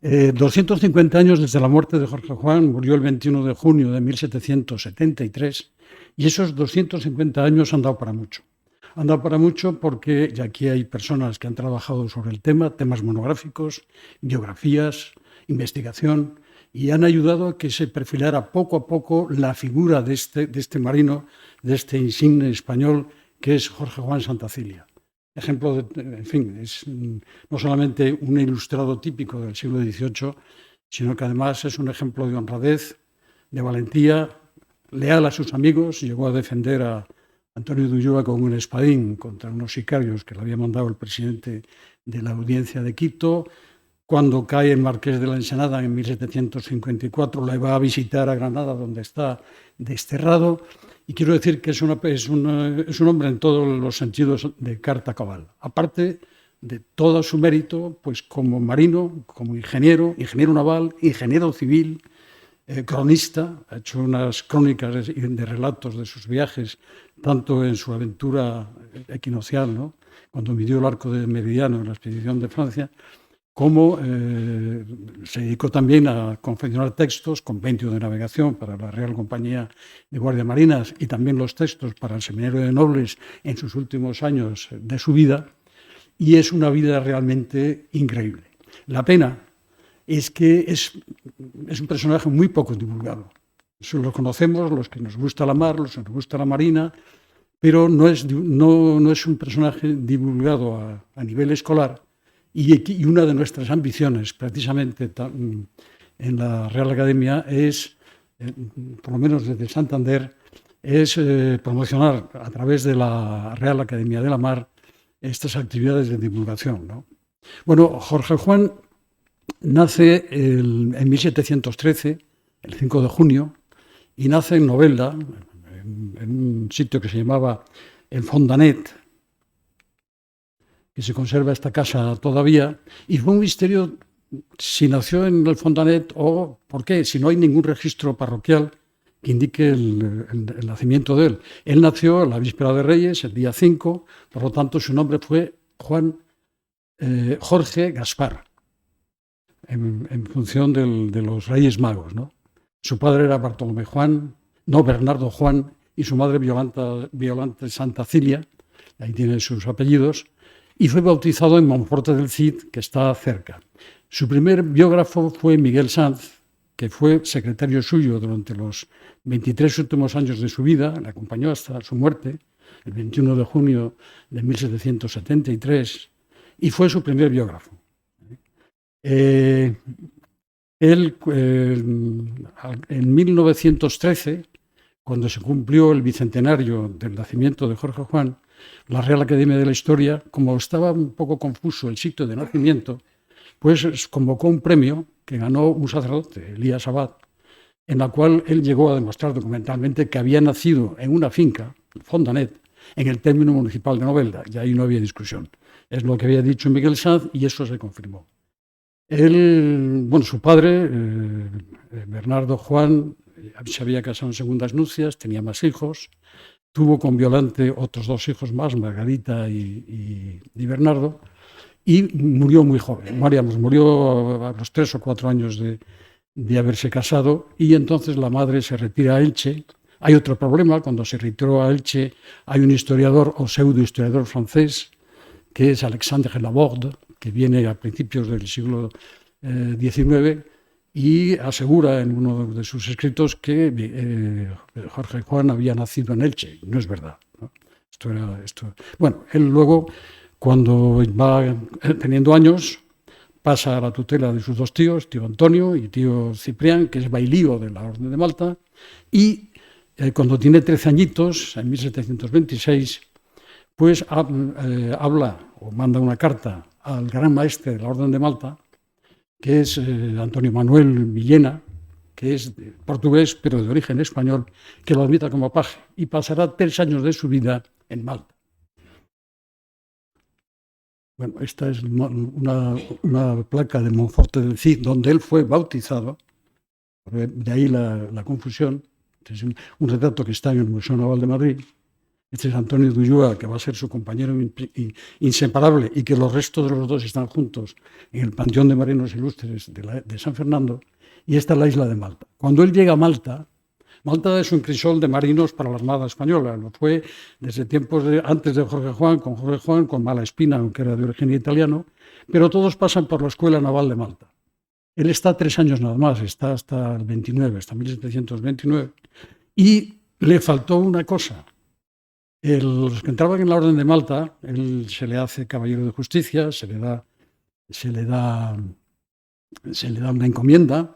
250 años desde la muerte de Jorge Juan, murió el 21 de junio de 1773, y esos 250 años han dado para mucho. Han dado para mucho porque y aquí hay personas que han trabajado sobre el tema, temas monográficos, biografías, investigación, y han ayudado a que se perfilara poco a poco la figura de este marino, de este insigne español que es Jorge Juan Santacilia. Ejemplo, en fin, es no solamente un ilustrado típico del siglo XVIII, sino que además es un ejemplo de honradez, de valentía, leal a sus amigos. Llegó a defender a Antonio de Ulloa con un espadín contra unos sicarios que le había mandado el presidente de la Audiencia de Quito. Cuando cae el marqués de la Ensenada en 1754, le va a visitar a Granada, donde está desterrado. Y quiero decir que es un hombre en todos los sentidos de carta cabal. Aparte de todo su mérito, pues como marino, como ingeniero naval, ingeniero civil, cronista, ha hecho unas crónicas de relatos de sus viajes, tanto en su aventura equinoccial, ¿no?, cuando midió el arco de Meridiano en la expedición de Francia, como se dedicó también a confeccionar textos, compendio de navegación para la Real Compañía de Guardias Marinas y también los textos para el Seminario de Nobles en sus últimos años de su vida, y es una vida realmente increíble. La pena es que es un personaje muy poco divulgado. Eso lo conocemos los que nos gusta la mar, los que nos gusta la marina, pero no es un personaje divulgado a nivel escolar. Y una de nuestras ambiciones, precisamente en la Real Academia, es, por lo menos desde Santander, es promocionar a través de la Real Academia de la Mar estas actividades de divulgación, ¿no? Bueno, Jorge Juan nace en 1713, el 5 de junio, y nace en Novelda, en un sitio que se llamaba el Fontanet, que se conserva esta casa todavía, y fue un misterio si nació en el Fontanet o por qué, si no hay ningún registro parroquial que indique el nacimiento de él. Él nació la víspera de Reyes, el día 5, por lo tanto su nombre fue Jorge Gaspar, en función de los Reyes Magos, ¿no? Su padre era Bernardo Juan, y su madre Violante Santacilia, ahí tiene sus apellidos, y fue bautizado en Monforte del Cid, que está cerca. Su primer biógrafo fue Miguel Sanz, que fue secretario suyo durante los 23 últimos años de su vida, le acompañó hasta su muerte, el 21 de junio de 1773, y fue su primer biógrafo. Él, en 1913, cuando se cumplió el bicentenario del nacimiento de Jorge Juan, la Real Academia de la Historia, como estaba un poco confuso el sitio de nacimiento, pues convocó un premio que ganó un sacerdote, Elías Abad, en la cual él llegó a demostrar documentalmente que había nacido en una finca, Fontanet, en el término municipal de Novelda, y ahí no había discusión. Es lo que había dicho Miguel Sanz y eso se confirmó. Su padre, Bernardo Juan, se había casado en segundas nupcias, tenía más hijos, tuvo con Violante otros 2 hijos más, Margarita y Bernardo, y murió muy joven. Murió a los 3 o 4 años de haberse casado, y entonces la madre se retira a Elche. Hay otro problema: cuando se retiró a Elche hay un historiador o pseudohistoriador francés, que es Alexandre Laborde, que viene a principios del siglo XIX, y asegura en uno de sus escritos que Jorge Juan había nacido en Elche. No es verdad, ¿no? Bueno, él luego, cuando va teniendo años, pasa a la tutela de sus 2 tíos, tío Antonio y tío Ciprián, que es bailío de la Orden de Malta, y cuando tiene 13 añitos, en 1726, pues habla o manda una carta al gran maestre de la Orden de Malta, que es Antonio Manuel Villena, que es portugués pero de origen español, que lo admita como paje, y pasará 3 años de su vida en Malta. Bueno, esta es una placa de Monforte del Cid, donde él fue bautizado, de ahí la confusión. Es un retrato que está en el Museo Naval de Madrid, Este es Antonio de Ulloa, que va a ser su compañero inseparable y que los restos de los dos están juntos en el Panteón de Marinos Ilustres de San Fernando, y esta es la isla de Malta. Cuando él llega a Malta, Malta es un crisol de marinos para la Armada Española. Lo fue desde tiempos antes de Jorge Juan, con Malaspina, aunque era de origen italiano, pero todos pasan por la Escuela Naval de Malta. Él está 3 años nada más, está hasta el 29, hasta 1729, y le faltó una cosa. Los que entraban en la Orden de Malta, él se le hace caballero de justicia, se le da una encomienda.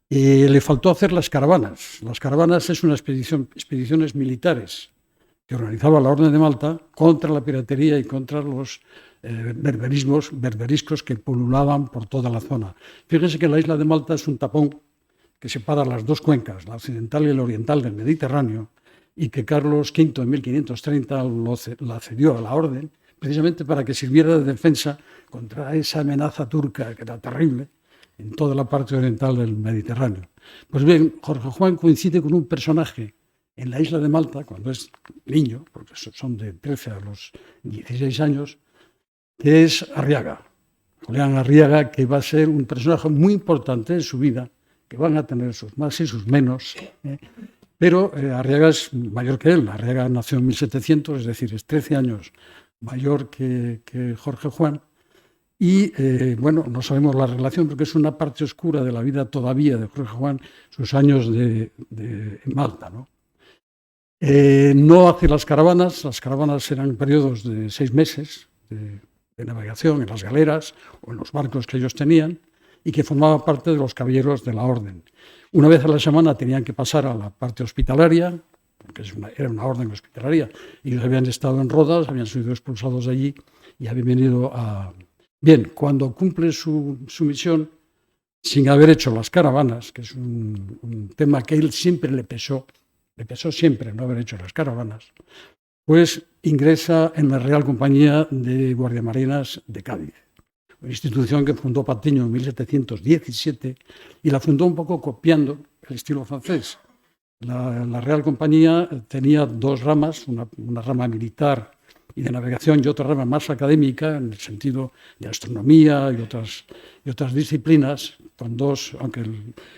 Le faltó hacer las caravanas. Las caravanas es una expediciones militares que organizaba la Orden de Malta contra la piratería y contra los berberiscos que pululaban por toda la zona. Fíjense que la isla de Malta es un tapón que separa las dos cuencas, la occidental y la oriental del Mediterráneo, y que Carlos V en 1530 la cedió a la Orden, precisamente para que sirviera de defensa contra esa amenaza turca que era terrible en toda la parte oriental del Mediterráneo. Pues bien, Jorge Juan coincide con un personaje en la isla de Malta, cuando es niño, porque son de 13 a los 16 años, que es Arriaga. Julián Arriaga, que va a ser un personaje muy importante en su vida, que van a tener sus más y sus menos, pero Arriaga es mayor que él. Arriaga nació en 1700, es decir, es 13 años mayor que Jorge Juan. Y bueno, no sabemos la relación porque es una parte oscura de la vida todavía de Jorge Juan, sus años en Malta, ¿no? No hace las caravanas eran periodos de 6 meses de navegación en las galeras o en los barcos que ellos tenían y que formaba parte de los caballeros de la Orden. Una vez a la semana tenían que pasar a la parte hospitalaria, porque era una orden hospitalaria. Ellos habían estado en Rodas, habían sido expulsados de allí y habían venido a... Bien, cuando cumple su misión, sin haber hecho las caravanas, que es un tema que a él siempre le pesó siempre no haber hecho las caravanas, pues ingresa en la Real Compañía de Guardiamarinas de Cádiz, una institución que fundó Patiño en 1717 y la fundó un poco copiando el estilo francés. La Real Compañía tenía 2 ramas, una rama militar y de navegación y otra rama más académica, en el sentido de astronomía y otras disciplinas, con 2, aunque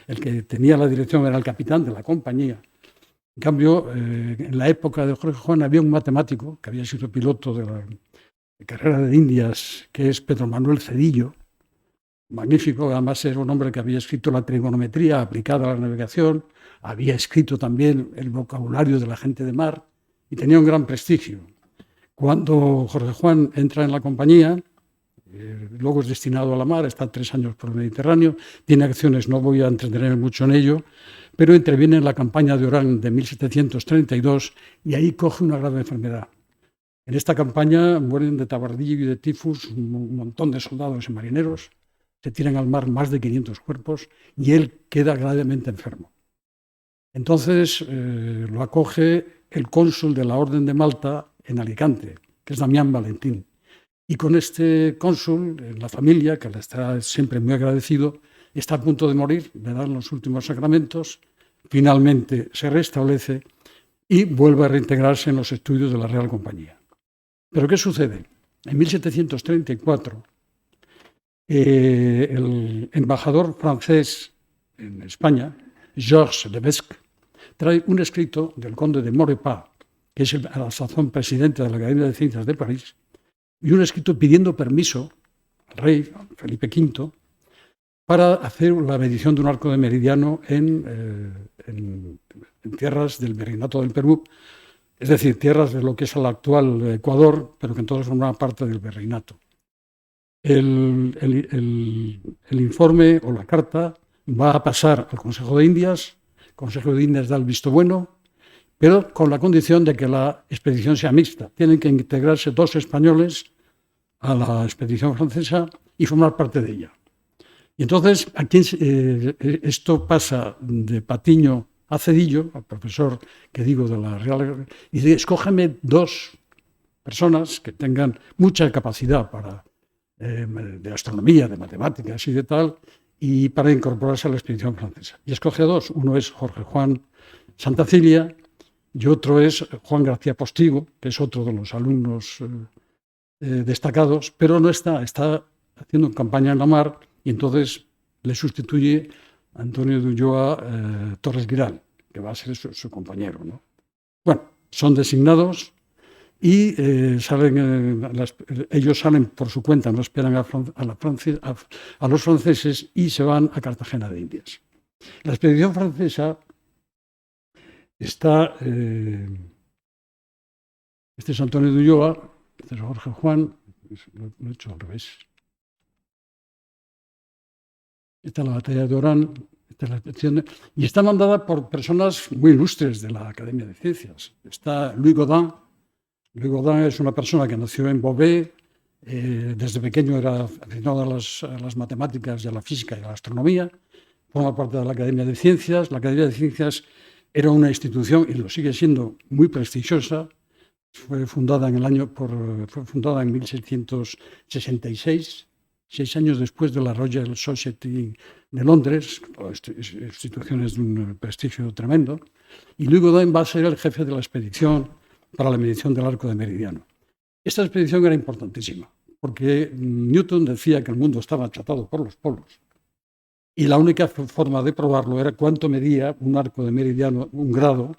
el que tenía la dirección era el capitán de la compañía. En cambio, en la época de Jorge Juan había un matemático que había sido piloto de la carrera de Indias, que es Pedro Manuel Cedillo, magnífico. Además era un hombre que había escrito la trigonometría aplicada a la navegación, había escrito también el vocabulario de la gente de mar y tenía un gran prestigio. Cuando Jorge Juan entra en la compañía, luego es destinado a la mar, está 3 años por el Mediterráneo, tiene acciones, no voy a entretenerme mucho en ello, pero interviene en la campaña de Orán de 1732 y ahí coge una grave enfermedad. En esta campaña mueren de tabardillo y de tifus un montón de soldados y marineros, se tiran al mar más de 500 cuerpos y él queda gravemente enfermo. Entonces lo acoge el cónsul de la Orden de Malta en Alicante, que es Damián Valentín. Y con este cónsul, la familia, que le está siempre muy agradecido, está a punto de morir, le dan los últimos sacramentos, finalmente se restablece y vuelve a reintegrarse en los estudios de la Real Compañía. ¿Pero qué sucede? En 1734, el embajador francés en España, Georges Levesque, trae un escrito del conde de Maurepas, que es a la sazón presidente de la Academia de Ciencias de París, y un escrito pidiendo permiso al rey Felipe V para hacer la medición de un arco de meridiano en tierras del Virreinato del Perú, es decir, tierras de lo que es el actual Ecuador, pero que entonces formaban parte del Virreinato. El informe o la carta va a pasar al Consejo de Indias, el Consejo de Indias da el visto bueno, pero con la condición de que la expedición sea mixta. Tienen que integrarse 2 españoles a la expedición francesa y formar parte de ella. Y entonces, aquí esto pasa de Patiño a Cedillo, al profesor que digo de la Real, y dice, escógeme 2 personas que tengan mucha capacidad de astronomía, de matemáticas y de tal, y para incorporarse a la expedición francesa. Y escoge a 2. Uno es Jorge Juan Santacilia y otro es Juan García Postigo, que es otro de los alumnos destacados, pero no está haciendo campaña en la mar y entonces le sustituye Antonio de Ulloa Torres Giral, que va a ser su compañero, ¿no? Bueno, son designados y ellos salen por su cuenta, no esperan a los franceses y se van a Cartagena de Indias. La expedición francesa está... este es Antonio de Ulloa, este es Jorge Juan, lo he hecho al revés. Esta es la batalla de Orán, esta es la expedición, y está mandada por personas muy ilustres de la Academia de Ciencias. Está Louis Gaudin. Louis Gaudin es una persona que nació en Beauvais, desde pequeño era aficionado a las matemáticas y a la física y a la astronomía, forma parte de la Academia de Ciencias. La Academia de Ciencias era una institución, y lo sigue siendo, muy prestigiosa. Fue fundada en 1666, 6 años después de la Royal Society de Londres, instituciones de un prestigio tremendo, y Louis Gaudin va a ser el jefe de la expedición para la medición del arco de meridiano. Esta expedición era importantísima, porque Newton decía que el mundo estaba achatado por los polos, y la única forma de probarlo era cuánto medía un arco de meridiano, un grado,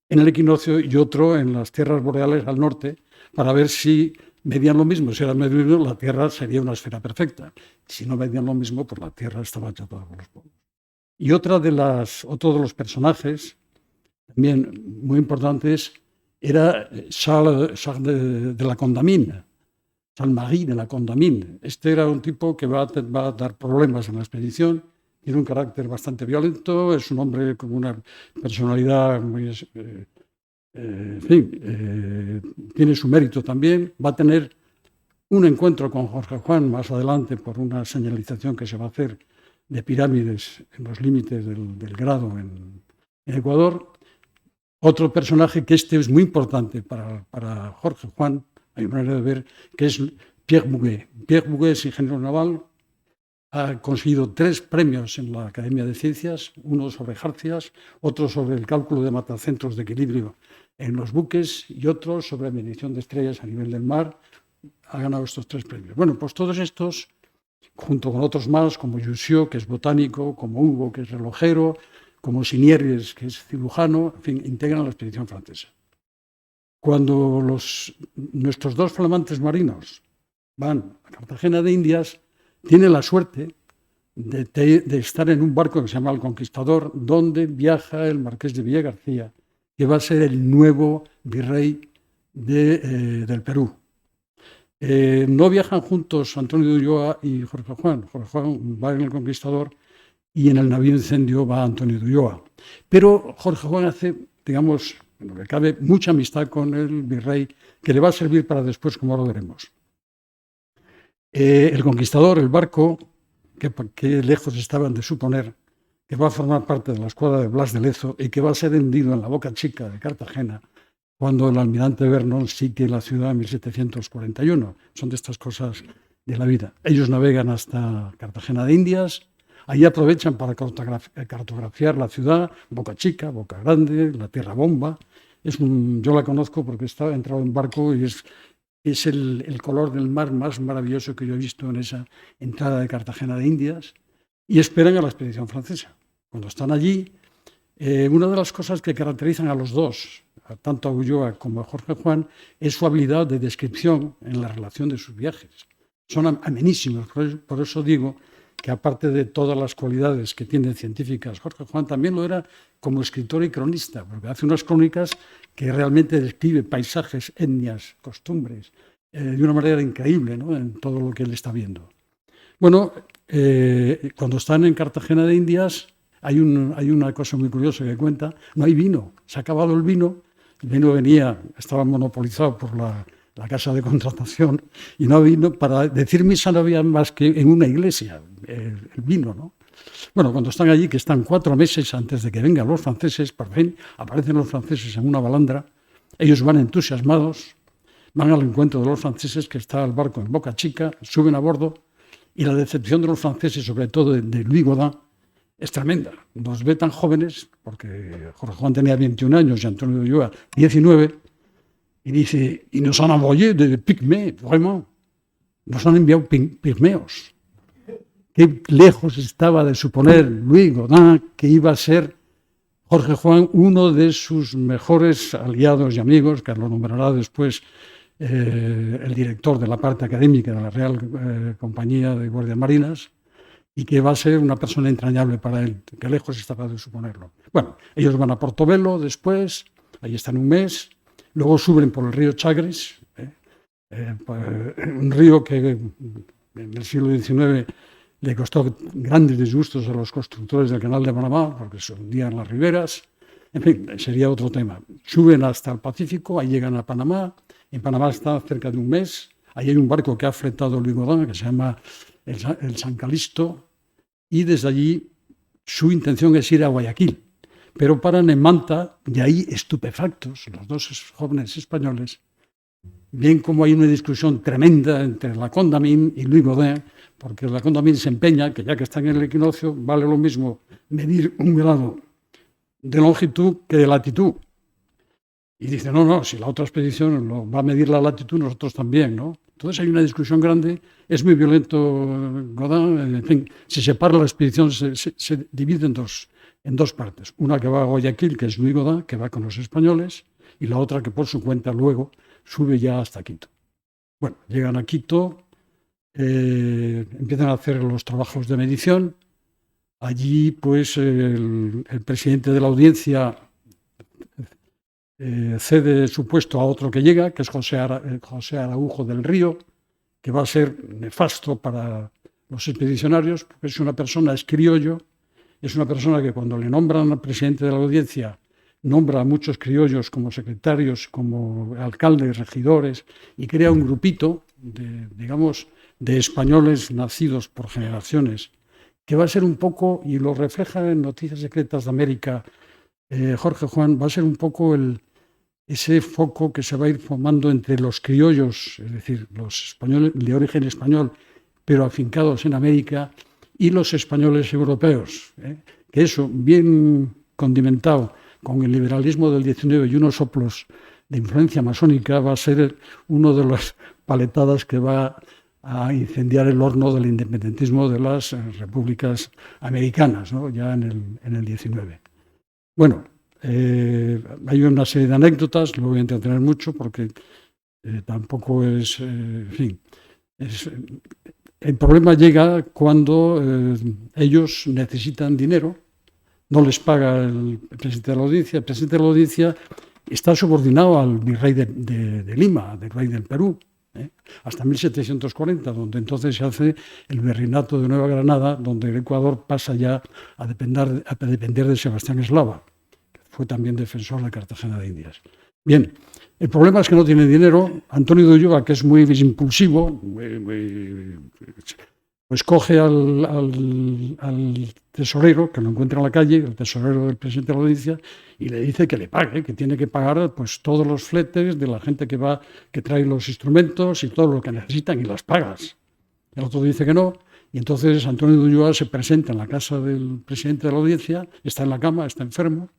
en el equinoccio y otro en las tierras boreales al norte, para ver si medían lo mismo. Si eran lo mismo, la Tierra sería una esfera perfecta. Si no medían lo mismo, pues la Tierra estaba achatada por los polos. Y otro de los personajes, también muy importantes, era Charles de la Condamine, Charles-Marie de la Condamine. Este era un tipo que va a dar problemas en la expedición. Tiene un carácter bastante violento, es un hombre con una personalidad muy... en fin, tiene su mérito también. Va a tener un encuentro con Jorge Juan más adelante por una señalización que se va a hacer de pirámides en los límites del grado en Ecuador. Otro personaje que es muy importante para Jorge Juan, hay una manera de ver, que es Pierre Bouguer. Pierre Bouguer es ingeniero naval. Ha conseguido 3 premios en la Academia de Ciencias, uno sobre jarcias, otro sobre el cálculo de matacentros de equilibrio en los buques y otro sobre medición de estrellas a nivel del mar. Ha ganado estos 3 premios. Bueno, pues todos estos, junto con otros más, como Jussieu, que es botánico, como Hugo, que es relojero, como Sinieres, que es cirujano, en fin, integran la expedición francesa. Cuando nuestros 2 flamantes marinos van a Cartagena de Indias, tiene la suerte de estar en un barco que se llama El Conquistador, donde viaja el marqués de Villagarcía, que va a ser el nuevo virrey del Perú. No viajan juntos Antonio de Ulloa y Jorge Juan. Jorge Juan va en El Conquistador y en el navío incendio va Antonio de Ulloa. Pero Jorge Juan hace, digamos, en lo que cabe, mucha amistad con el virrey, que le va a servir para después, como ahora veremos. El Conquistador, el barco, que lejos estaban de suponer, que va a formar parte de la escuadra de Blas de Lezo y que va a ser hendido en la Boca Chica de Cartagena cuando el almirante Vernon sigue la ciudad en 1741. Son de estas cosas de la vida. Ellos navegan hasta Cartagena de Indias, ahí aprovechan para cartografiar la ciudad, Boca Chica, Boca Grande, la Tierra Bomba. Yo la conozco porque he entrado en barco y es el color del mar más maravilloso que yo he visto en esa entrada de Cartagena de Indias, y esperan a la expedición francesa. Cuando están allí, una de las cosas que caracterizan a los dos, tanto a Ulloa como a Jorge Juan, es su habilidad de descripción en la relación de sus viajes. Son amenísimos, por eso digo que aparte de todas las cualidades que tienen científicas, Jorge Juan también lo era como escritor y cronista, porque hace unas crónicas que realmente describe paisajes, etnias, costumbres, de una manera increíble, ¿no?, en todo lo que él está viendo. Bueno, cuando están en Cartagena de Indias, hay una cosa muy curiosa que cuenta: no hay vino, se ha acabado el vino estaba monopolizado por la casa de contratación, y no vino, para decir misa no había más que en una iglesia, el vino, ¿no? Bueno, cuando están allí, que están 4 meses antes de que vengan los franceses, por fin aparecen los franceses en una balandra, ellos van entusiasmados, van al encuentro de los franceses, que está el barco en Boca Chica, suben a bordo, y la decepción de los franceses, sobre todo de Louis Gaudin, es tremenda. Nos ve tan jóvenes, porque Jorge Juan tenía 21 años y Antonio de Ulloa 19, y dice, y nos han envoyé de pigmées, vraiment. Nos han enviado pigmeos. Qué lejos estaba de suponer Louis Gaudin que iba a ser Jorge Juan uno de sus mejores aliados y amigos, que lo nombrará después el director de la parte académica de la Real Compañía de Guardias Marinas, y que va a ser una persona entrañable para él, que lejos estaba de suponerlo. Bueno, ellos van a Portobelo después, ahí están un mes, luego suben por el río Chagres, un río que en el siglo XIX le costó grandes disgustos a los constructores del canal de Panamá, porque se hundían las riberas. En fin, sería otro tema. Suben hasta el Pacífico, ahí llegan a Panamá. En Panamá está cerca de un mes. Ahí hay un barco que ha fletado Louis Gaudin, que se llama el San Calixto, y desde allí su intención es ir a Guayaquil. Pero paran en Manta, y ahí estupefactos, los dos jóvenes españoles, ven como hay una discusión tremenda entre la Condamine y Louis Gaudin, porque la Condamine se empeña que ya que están en el equinoccio, vale lo mismo medir 1 grado de longitud que de latitud. Y dice, no, si la otra expedición lo va a medir la latitud, nosotros también, ¿no? Entonces hay una discusión grande, es muy violento Gaudin, en fin, se separa la expedición, se divide en dos partes. Una que va a Guayaquil, que es Louis Gaudin, que va con los españoles, y la otra que por su cuenta luego sube ya hasta Quito. Bueno, llegan a Quito, empiezan a hacer los trabajos de medición. Allí, pues, el presidente de la audiencia cede su puesto a otro que llega, que es José Araujo del Río, que va a ser nefasto para los expedicionarios, porque es criollo, es una persona que cuando le nombran al presidente de la audiencia, nombra a muchos criollos como secretarios, como alcaldes, regidores, y crea un grupito de españoles nacidos por generaciones, que va a ser un poco, y lo refleja en Noticias Secretas de América, Jorge Juan, va a ser un poco ese foco que se va a ir formando entre los criollos, es decir, los españoles de origen español, pero afincados en América, y los españoles europeos, que eso, bien condimentado con el liberalismo del XIX y unos soplos de influencia masónica, va a ser una de las paletadas que va a incendiar el horno del independentismo de las repúblicas americanas, ¿no? Ya en el XIX. Bueno, hay una serie de anécdotas, lo voy a entretener mucho porque tampoco es, en fin, el problema llega cuando ellos necesitan dinero, no les paga el presidente de la audiencia. El presidente de la audiencia está subordinado al virrey de Lima, del rey del Perú, hasta 1740, donde entonces se hace el virreinato de Nueva Granada, donde el Ecuador pasa ya a depender de Sebastián Eslava, que fue también defensor de Cartagena de Indias. Bien, el problema es que no tiene dinero. Antonio de Ulloa, que es muy impulsivo, pues coge al tesorero, que lo encuentra en la calle, el tesorero del presidente de la audiencia, y le dice que le pague, que tiene que pagar pues todos los fletes de la gente que trae los instrumentos y todo lo que necesitan, y las pagas. El otro dice que no, y entonces Antonio de Ulloa se presenta en la casa del presidente de la audiencia, está en la cama, está enfermo.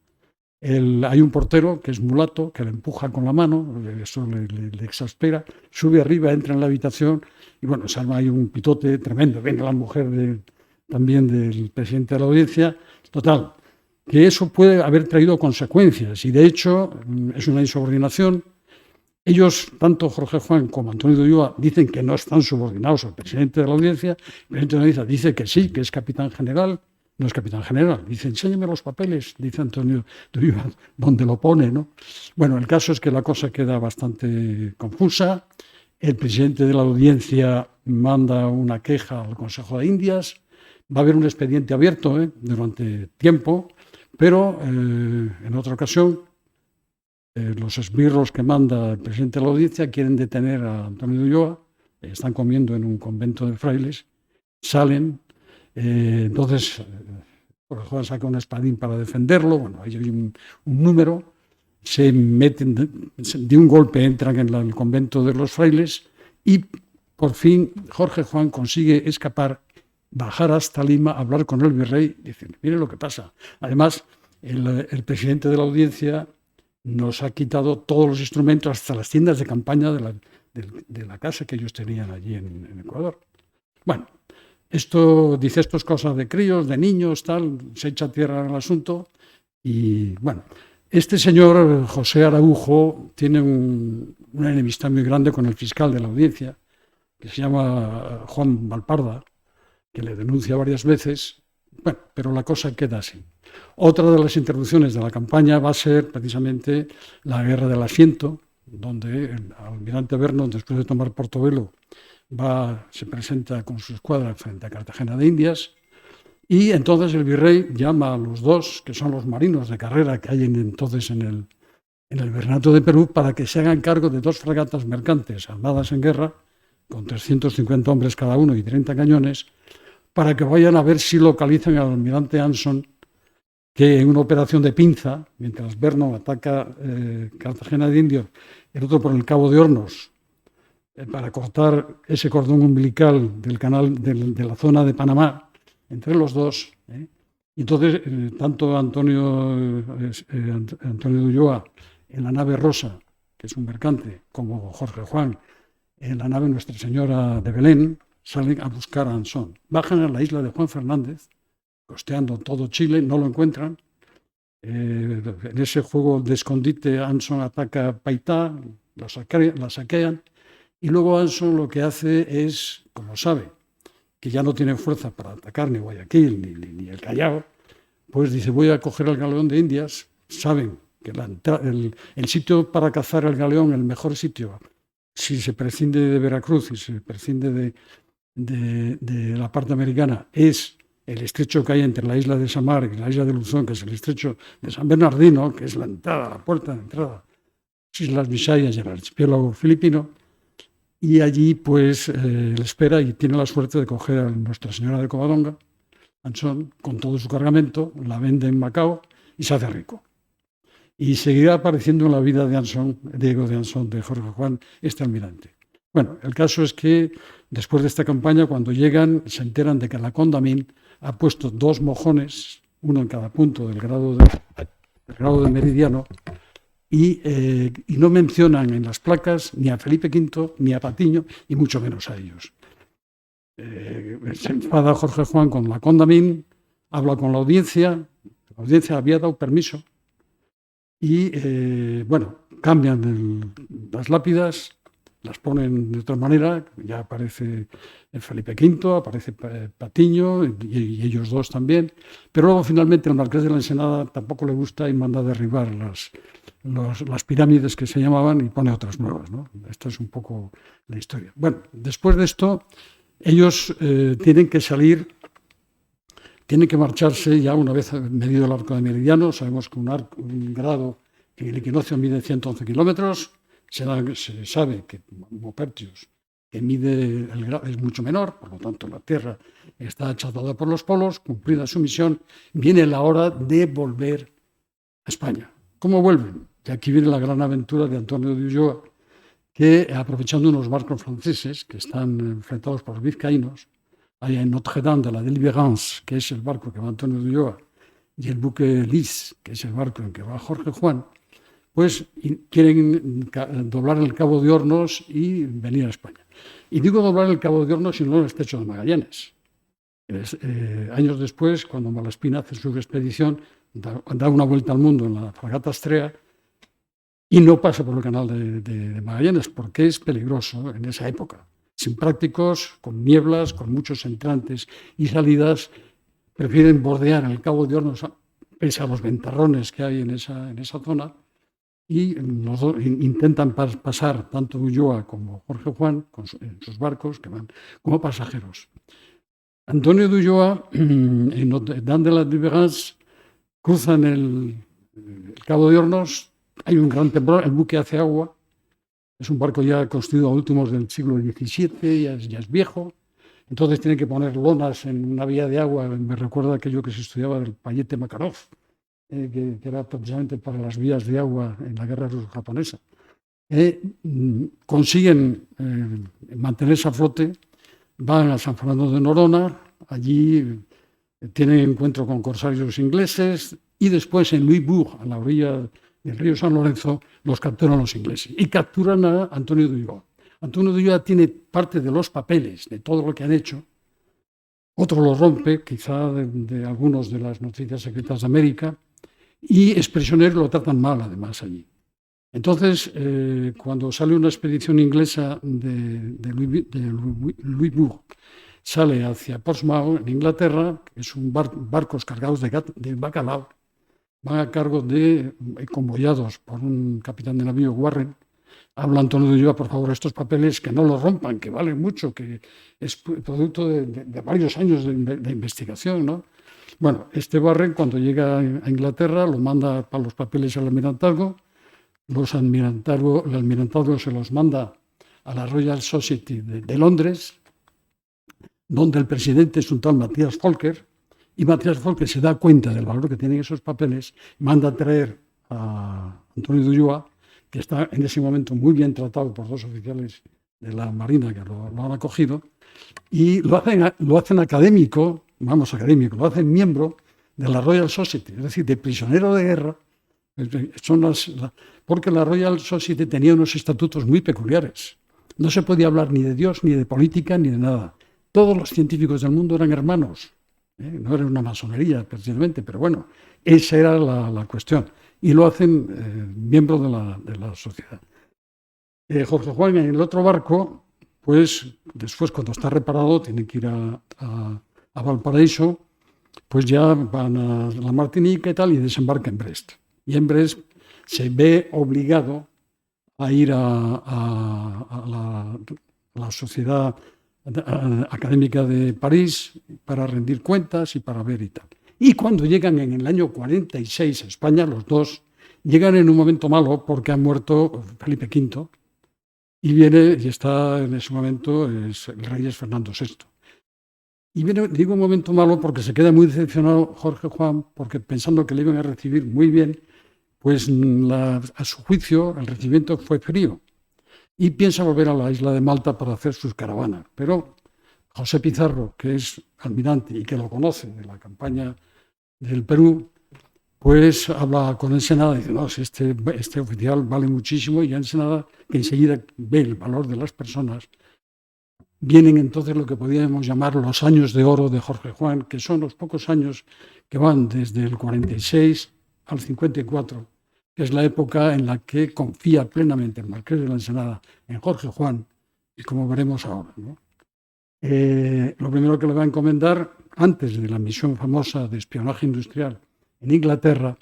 Hay un portero que es mulato, que le empuja con la mano, eso le exaspera, sube arriba, entra en la habitación y bueno, se arma ahí un pitote tremendo. Viene la mujer también del presidente de la audiencia. Total, que eso puede haber traído consecuencias y de hecho es una insubordinación. Ellos, tanto Jorge Juan como Antonio de Ulloa, dicen que no están subordinados al presidente de la audiencia. El presidente de la audiencia dice que sí, que es capitán general. No es capitán general. Dice, enséñame los papeles, dice Antonio de Ulloa, donde lo pone, ¿no? Bueno, el caso es que la cosa queda bastante confusa. El presidente de la audiencia manda una queja al Consejo de Indias. Va a haber un expediente abierto durante tiempo, pero en otra ocasión los esbirros que manda el presidente de la audiencia quieren detener a Antonio de Ulloa. Están comiendo en un convento de frailes, salen. Entonces, Jorge Juan saca un espadín para defenderlo. Bueno, ahí hay un número, se meten de un golpe, entran en el convento de los frailes y por fin Jorge Juan consigue escapar bajar hasta Lima, hablar con el virrey, decir, mire lo que pasa. Además, el presidente de la audiencia nos ha quitado todos los instrumentos, hasta las tiendas de campaña de la casa que ellos tenían allí en Ecuador. Bueno, esto dice, esto es cosa de críos, de niños, tal, se echa tierra en el asunto. Y bueno, este señor José Araujo tiene una enemistad muy grande con el fiscal de la audiencia, que se llama Juan Valparda, que le denuncia varias veces. Bueno, pero la cosa queda así. Otra de las interrupciones de la campaña va a ser precisamente la Guerra del Asiento, donde el almirante Vernon, después de tomar Portobelo, se presenta con su escuadra frente a Cartagena de Indias, y entonces el virrey llama a los dos, que son los marinos de carrera que hay entonces en el Virreinato de Perú, para que se hagan cargo de 2 fragatas mercantes armadas en guerra, con 350 hombres cada uno y 30 cañones, para que vayan a ver si localizan al almirante Anson, que en una operación de pinza, mientras Vernon ataca Cartagena de Indias, el otro por el Cabo de Hornos, para cortar ese cordón umbilical del canal de la zona de Panamá, entre los dos. Entonces, tanto Antonio de Ulloa en la nave Rosa, que es un mercante, como Jorge Juan en la nave Nuestra Señora de Belén, salen a buscar a Anson. Bajan a la isla de Juan Fernández, costeando todo Chile, no lo encuentran. En ese juego de escondite, Anson ataca a Paitá, la saquean, y luego Anson lo que hace es, como sabe que ya no tiene fuerza para atacar ni Guayaquil ni el Callao, pues dice, voy a coger el galeón de Indias. Saben que el sitio para cazar el galeón, el mejor sitio, si se prescinde de Veracruz y se prescinde de la parte americana, es el estrecho que hay entre la isla de Samar y la isla de Luzón, que es el estrecho de San Bernardino, que es la entrada, la puerta de entrada, las Islas Visayas y el archipiélago filipino. Y allí pues le espera y tiene la suerte de coger a Nuestra Señora de Covadonga, Anson, con todo su cargamento, la vende en Macao y se hace rico. Y seguirá apareciendo en la vida de Anson, Diego de Anson, de Jorge Juan, este almirante. Bueno, el caso es que después de esta campaña, cuando llegan, se enteran de que la Condamine ha puesto 2 mojones, uno en cada punto del grado de meridiano, y no mencionan en las placas ni a Felipe V, ni a Patiño, y mucho menos a ellos. Se enfada Jorge Juan con la Condamine, habla con la audiencia había dado permiso, y bueno, cambian las lápidas, las ponen de otra manera, ya aparece Felipe V, aparece Patiño y ellos dos también, pero luego finalmente el marqués de la Ensenada tampoco le gusta y manda derribar las pirámides que se llamaban y pone otras nuevas, ¿no? Esta es un poco la historia. Bueno, después de esto, ellos tienen que salir, tienen que marcharse ya una vez medido el arco de meridiano. Sabemos que un grado en el equinoccio mide 111 kilómetros. Se sabe que Maupertius, que mide el grado, es mucho menor, por lo tanto la Tierra está achatada por los polos. Cumplida su misión, viene la hora de volver a España. ¿Cómo vuelven? Y aquí viene la gran aventura de Antonio de Ulloa, que aprovechando unos barcos franceses que están enfrentados por los vizcaínos, hay en Notre-Dame de la Délivrance, que es el barco que va Antonio de Ulloa, y el buque Lys, que es el barco en que va Jorge Juan, pues quieren doblar el Cabo de Hornos y venir a España. Y digo doblar el Cabo de Hornos y no el estrecho de Magallanes. Años después, cuando Malaspina hace su expedición, da una vuelta al mundo en la fragata Astrea y no pasa por el canal de Magallanes, porque es peligroso en esa época. Sin prácticos, con nieblas, con muchos entrantes y salidas, prefieren bordear el Cabo de Hornos, pese a los ventarrones que hay en esa zona, y los dos intentan pasar, tanto Ulloa como Jorge Juan, en sus barcos, que van como pasajeros. Antonio de Ulloa, en Notre-Dame de la Délivrance, cruzan el Cabo de Hornos, hay un gran temblor, el buque hace agua, es un barco ya construido a últimos del siglo XVII, ya es viejo, entonces tienen que poner lonas en una vía de agua. Me recuerda aquello que se estudiaba del Payete Makarov, que era precisamente para las vías de agua en la guerra ruso-japonesa. Consiguen mantenerse a flote, van a San Fernando de Noronha, allí tienen encuentro con corsarios ingleses y después en Louisbourg, a la orilla del río San Lorenzo, los capturan los ingleses y capturan a Antonio de Ulloa. Antonio de Ulloa tiene parte de los papeles de todo lo que han hecho, otro lo rompe, quizá de algunos de las noticias secretas de América, y es prisionero y lo tratan mal además allí. Entonces, cuando sale una expedición inglesa de Louisbourg, sale hacia Portsmouth, en Inglaterra, que es un barcos cargados de bacalao, van a cargo de convoyados por un capitán de navío, Warren. Habla Antonio de Ulloa, por favor, estos papeles que no los rompan, que valen mucho, que es producto de varios años de investigación, ¿no? Bueno, este Warren, cuando llega a Inglaterra, lo manda para los papeles al almirantazgo. El almirantazgo se los manda a la Royal Society de Londres, donde el presidente es un tal Matías Folker, y Matías Folker se da cuenta del valor que tienen esos papeles, manda a traer a Antonio de Ulloa, que está en ese momento muy bien tratado por dos oficiales de la Marina que lo han acogido, y lo hacen académico, lo hacen miembro de la Royal Society, es decir, de prisionero de guerra. Porque la Royal Society tenía unos estatutos muy peculiares. No se podía hablar ni de Dios, ni de política, ni de nada. Todos los científicos del mundo eran hermanos. No era una masonería, precisamente, pero bueno, esa era la cuestión. Y lo hacen miembro de la sociedad. Jorge Juan, en el otro barco, pues después, cuando está reparado, tienen que ir a Valparaíso, pues ya van a la Martinica y tal, y desembarca en Brest. Y en Brest se ve obligado a ir a la Sociedad Académica de París para rendir cuentas y para ver y tal. Y cuando llegan en el año 46 a España, los dos llegan en un momento malo porque ha muerto Felipe V y está en ese momento, el rey es Fernando VI. Y digo un momento malo porque se queda muy decepcionado Jorge Juan, porque pensando que le iban a recibir muy bien, pues a su juicio el recibimiento fue frío y piensa volver a la isla de Malta para hacer sus caravanas. Pero José Pizarro, que es almirante y que lo conoce de la campaña del Perú, pues habla con Ensenada y dice, no, si este oficial vale muchísimo, y Ensenada, que enseguida ve el valor de las personas. Vienen entonces lo que podríamos llamar los años de oro de Jorge Juan, que son los pocos años que van desde el 46 al 54, que es la época en la que confía plenamente el marqués de la Ensenada en Jorge Juan, y como veremos ahora, ¿no? Lo primero que le va a encomendar, antes de la misión famosa de espionaje industrial en Inglaterra,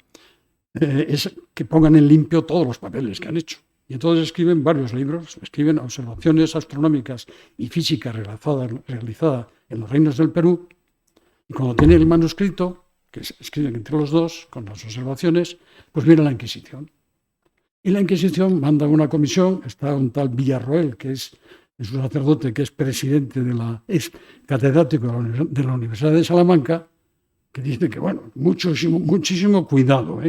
es que pongan en limpio todos los papeles que han hecho. Y entonces escriben varios libros, escriben observaciones astronómicas y física realizada en los reinos del Perú, y cuando tienen el manuscrito, que se escriben entre los dos, con las observaciones, pues viene la Inquisición. Y la Inquisición manda una comisión, está un tal Villarroel, que es un sacerdote que es presidente es catedrático de la Universidad de Salamanca, que dice que, bueno, muchísimo cuidado,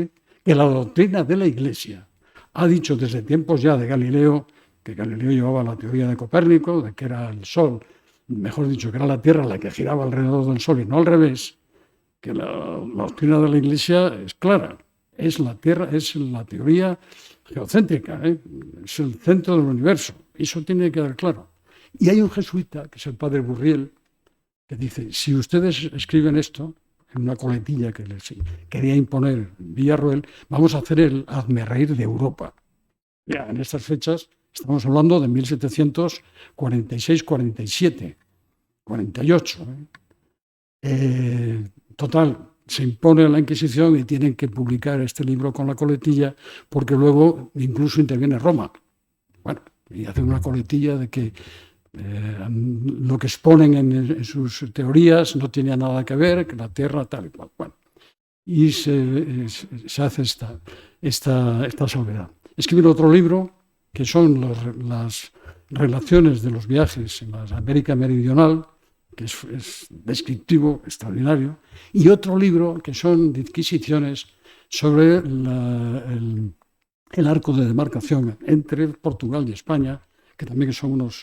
que la doctrina de la Iglesia ha dicho desde tiempos ya de Galileo, que Galileo llevaba la teoría de Copérnico, de que era el Sol, mejor dicho, que era la Tierra la que giraba alrededor del Sol y no al revés, que la doctrina de la Iglesia es clara, es la Tierra, es la teoría geocéntrica, es el centro del universo, eso tiene que quedar claro. Y hay un jesuita, que es el padre Burriel, que dice, si ustedes escriben esto, en una coletilla que les quería imponer Villarroel, vamos a hacer el hazmerreír de Europa. Ya, en estas fechas estamos hablando de 1746, 47, 48. Total, se impone la Inquisición y tienen que publicar este libro con la coletilla, porque luego incluso interviene Roma. Bueno, y hacen una coletilla de que lo que exponen en sus teorías no tiene nada que ver, que la Tierra tal y cual. Bueno, y se hace esta salvedad. Escribir otro libro, que son las relaciones de los viajes en la América Meridional, que es descriptivo, extraordinario, y otro libro que son disquisiciones sobre el arco de demarcación entre Portugal y España, que también son unos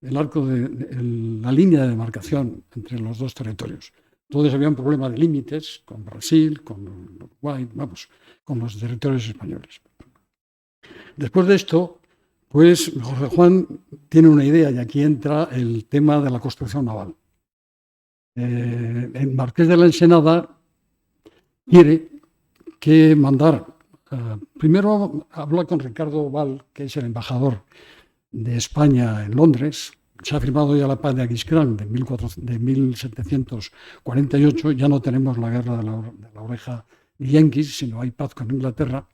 el arco la línea de demarcación entre los dos territorios. Entonces había un problema de límites con Brasil, con Uruguay, vamos, con los territorios españoles. Después de esto, pues Jorge Juan tiene una idea y aquí entra el tema de la construcción naval. El Marqués de la Ensenada quiere que mandar, primero habla con Ricardo Val, que es el embajador de España en Londres. Se ha firmado ya la paz de Aquisgrán de 1748, ya no tenemos la guerra de la oreja ni yanquis, sino hay paz con Inglaterra.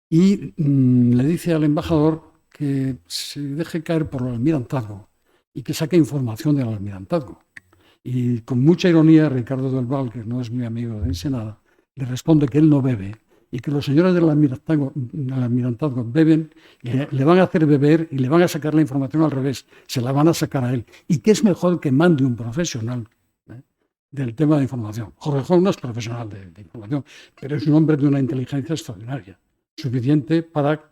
Y le dice al embajador que se deje caer por el almirantazgo y que saque información del almirantazgo. Y con mucha ironía, Ricardo del Val, que no es muy amigo de Ensenada, le responde que él no bebe y que los señores del almirantazgo beben, le van a hacer beber y le van a sacar la información al revés, se la van a sacar a él. Y que es mejor que mande un profesional del tema de información. Jorge Juan no es profesional de información, pero es un hombre de una inteligencia extraordinaria, suficiente para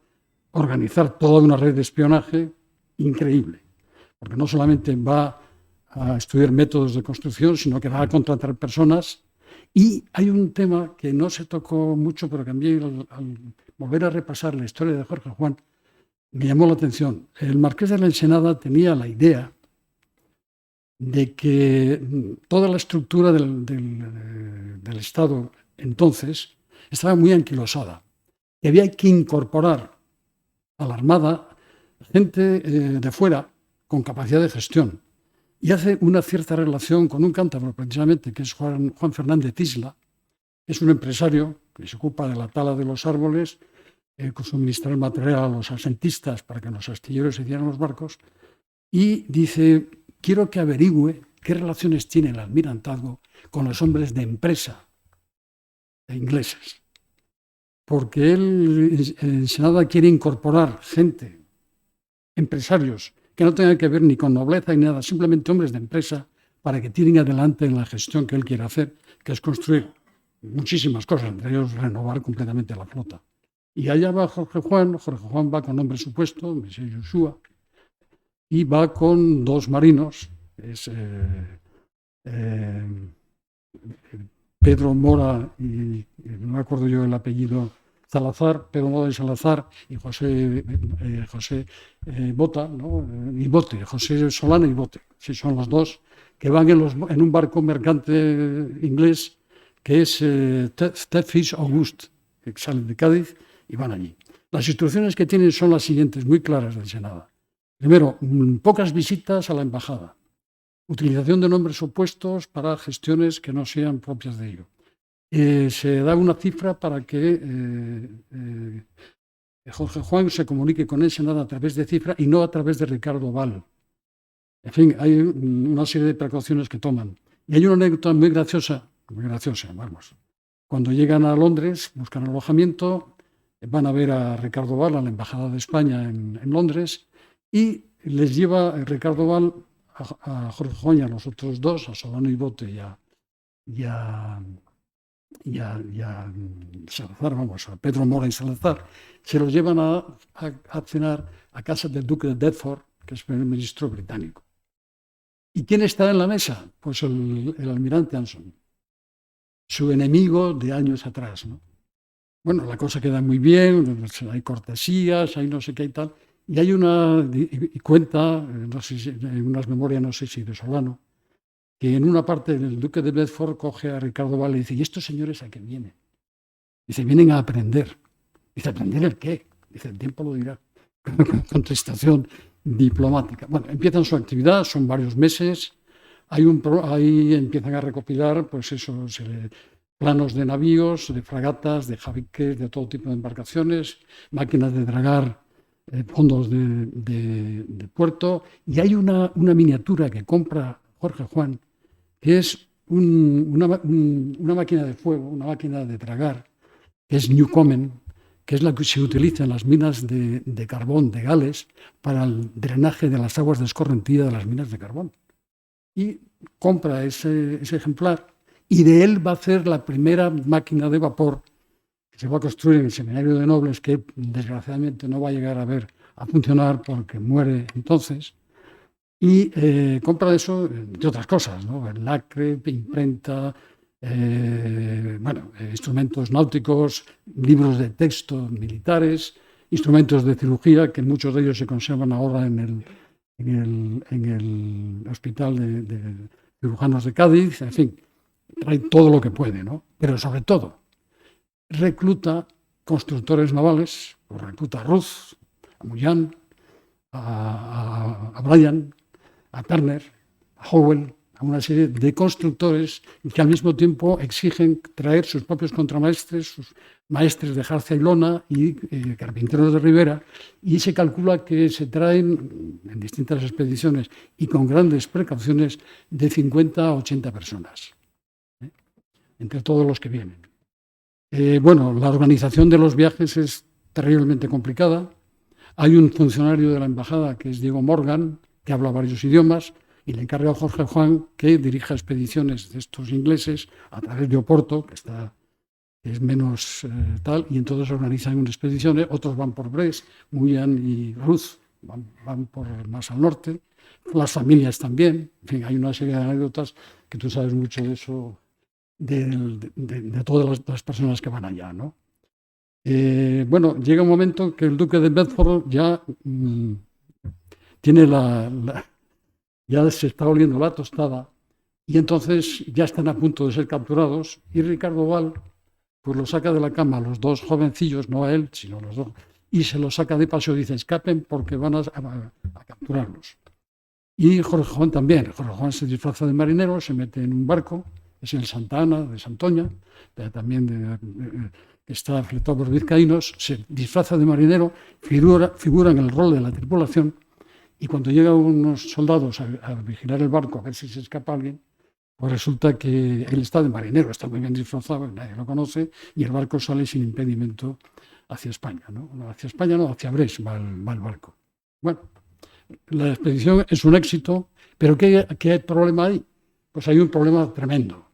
organizar toda una red de espionaje increíble, porque no solamente va a estudiar métodos de construcción, sino que va a contratar personas. Y hay un tema que no se tocó mucho, pero que a mí, al volver a repasar la historia de Jorge Juan, me llamó la atención. El Marqués de la Ensenada tenía la idea de que toda la estructura del Estado entonces estaba muy anquilosada. Y había que incorporar a la Armada gente de fuera con capacidad de gestión. Y hace una cierta relación con un cántabro, precisamente, que es Juan Fernández Isla, que es un empresario que se ocupa de la tala de los árboles, con suministrar material a los asentistas para que los astilleros hicieran los barcos, y dice, quiero que averigüe qué relaciones tiene el almirantazgo con los hombres de empresa ingleses. Porque él en Senada quiere incorporar gente, empresarios, que no tengan que ver ni con nobleza ni nada, simplemente hombres de empresa para que tiren adelante en la gestión que él quiere hacer, que es construir muchísimas cosas, entre ellos renovar completamente la flota. Y allá va Jorge Juan va con nombre supuesto, Monsieur Joshua, y va con dos marinos, es Pedro Mora y no me acuerdo yo el apellido, Salazar, Pedro Mora y Salazar, y José Bota, ¿no? Y Bote, José Solana y Bote, sí, son los dos que van en un barco mercante inglés que es Stedfish Auguste, que salen de Cádiz y van allí. Las instrucciones que tienen son las siguientes, muy claras del Senado. Primero, pocas visitas a la embajada. Utilización de nombres opuestos para gestiones que no sean propias de ello. Se da una cifra para que Jorge Juan se comunique con el Senado a través de cifra y no a través de Ricardo Val. En fin, hay una serie de precauciones que toman. Y hay una anécdota muy graciosa, vamos. Cuando llegan a Londres, buscan alojamiento, van a ver a Ricardo Val, a la Embajada de España en Londres, y les lleva Ricardo Val a Jorge Juan y a los otros dos, a Solano y Bote y a Salazar, vamos, a Pedro Mora y Salazar, se los llevan a cenar a casa del duque de Bedford, que es el primer ministro británico. ¿Y quién está en la mesa? Pues el almirante Anson, su enemigo de años atrás, ¿no? Bueno, la cosa queda muy bien, hay cortesías, hay no sé qué y tal, y hay y cuenta, no sé si, en unas memorias, no sé si de Solano, que en una parte el duque de Bedford coge a Ricardo Val y dice, ¿y estos señores a qué vienen? Dice, vienen a aprender. Dice, ¿aprender el qué? Dice, el tiempo lo dirá. Contestación diplomática. Bueno, empiezan su actividad, son varios meses, ahí empiezan a recopilar, pues eso, planos de navíos, de fragatas, de jabiques, de todo tipo de embarcaciones, máquinas de dragar fondos de puerto, y hay una miniatura que compra Jorge Juan, que es una máquina de fuego, una máquina de dragar, que es Newcomen, que es la que se utiliza en las minas de carbón de Gales para el drenaje de las aguas de escorrentía de las minas de carbón. Y compra ese ejemplar y de él va a hacer la primera máquina de vapor que se va a construir en el Seminario de Nobles, que desgraciadamente no va a llegar a funcionar porque muere entonces. Y compra eso, entre otras cosas, ¿no? El lacre, imprenta, instrumentos náuticos, libros de texto militares, instrumentos de cirugía, que muchos de ellos se conservan ahora en el Hospital de Cirujanos de Cádiz. En fin, trae todo lo que puede, ¿no? Pero sobre todo, recluta constructores navales, pues recluta a Ruth, a Mullan, a Bryan, a Turner, a Howell, a una serie de constructores que al mismo tiempo exigen traer sus propios contramaestres, sus maestres de jarcia y lona y carpinteros de ribera, y se calcula que se traen en distintas expediciones y con grandes precauciones de 50 a 80 personas, entre todos los que vienen. La organización de los viajes es terriblemente complicada. Hay un funcionario de la embajada, que es Diego Morgan, que habla varios idiomas, y le encarga a Jorge Juan que dirija expediciones de estos ingleses a través de Oporto, que es menos tal, y entonces organizan unas expediciones. Otros van por Brest, Mullan y Ruth van por más al norte, las familias también. En fin, hay una serie de anécdotas que tú sabes mucho de eso, de todas las personas que van allá, ¿no? Llega un momento que el duque de Bedford ya tiene ya se está oliendo la tostada, y entonces ya están a punto de ser capturados, y Ricardo Val pues lo saca de la cama a los dos jovencillos, no a él, sino a los dos, y se los saca de paseo y dice: escapen porque van a capturarlos. Y Jorge Juan también. Jorge Juan se disfraza de marinero, se mete en un barco, es el Santa Ana de Santoña, pero también está fletado por vizcaínos, se disfraza de marinero, figura en el rol de la tripulación, y cuando llegan unos soldados a vigilar el barco a ver si se escapa alguien, pues resulta que él está de marinero, está muy bien disfrazado, nadie lo conoce, y el barco sale sin impedimento hacia España, ¿no? Hacia España no, hacia Brest va el barco. Bueno, la expedición es un éxito, pero ¿qué problema hay? Pues hay un problema tremendo.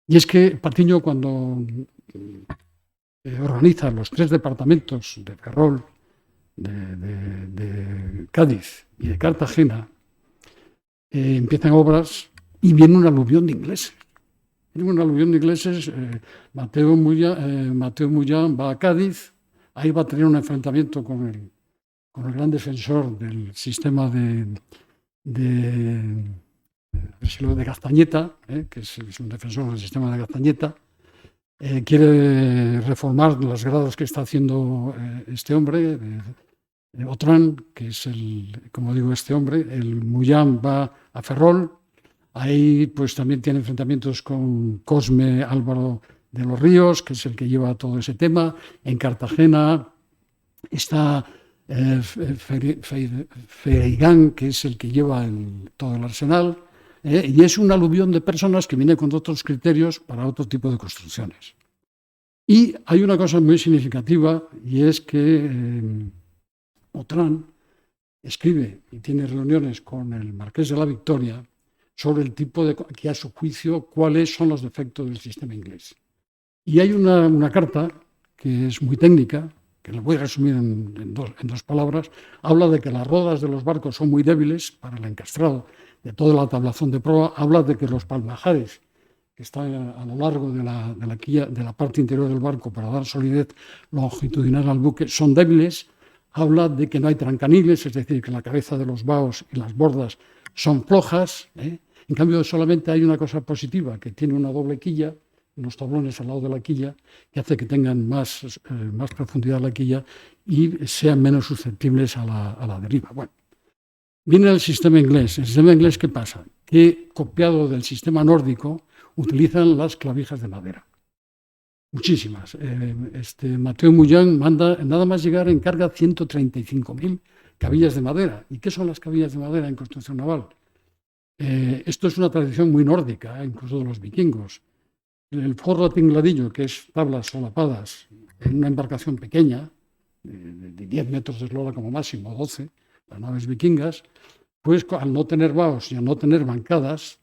Y es que Patiño, cuando organiza los 3 departamentos de Ferrol, de Cádiz y de Cartagena, empiezan obras y viene un aluvión de ingleses. Mateo Mullan va a Cádiz, ahí va a tener un enfrentamiento con el gran defensor del sistema de Gaztañeta, que es un defensor del sistema de Gaztañeta. Quiere reformar las gradas que está haciendo este hombre, Otrán, que es este hombre. El Mullan va a Ferrol, ahí pues también tiene enfrentamientos con Cosme Álvaro de los Ríos, que es el que lleva todo ese tema. En Cartagena está Fereigán, que es el que lleva todo el arsenal, y es un aluvión de personas que viene con otros criterios para otro tipo de construcciones. Y hay una cosa muy significativa, y es que Otrán escribe y tiene reuniones con el Marqués de la Victoria sobre el tipo que a su juicio cuáles son los defectos del sistema inglés. Y hay una carta que es muy técnica, que la voy a resumir en dos palabras. Habla de que las rodas de los barcos son muy débiles para el encastrado de toda la tablazón de proa. Habla de que los palmajares que están a lo largo de la quilla, de la parte interior del barco, para dar solidez longitudinal al buque, son débiles. Habla de que no hay trancaniles, es decir, que la cabeza de los baos y las bordas son flojas. En cambio, solamente hay una cosa positiva, que tiene una doble quilla, unos tablones al lado de la quilla, que hace que tengan más profundidad la quilla y sean menos susceptibles a la deriva. Bueno, viene el sistema inglés. ¿El sistema inglés qué pasa? Que, copiado del sistema nórdico, utilizan las clavijas de madera. Muchísimas. Mateo Mullan manda, nada más llegar, encarga 135.000 cabillas de madera. ¿Y qué son las cabillas de madera en construcción naval? Esto es una tradición muy nórdica, incluso de los vikingos. El forro tingladillo, que es tablas solapadas en una embarcación pequeña, de 10 metros de eslora como máximo, 12, las naves vikingas, pues al no tener baos y al no tener bancadas,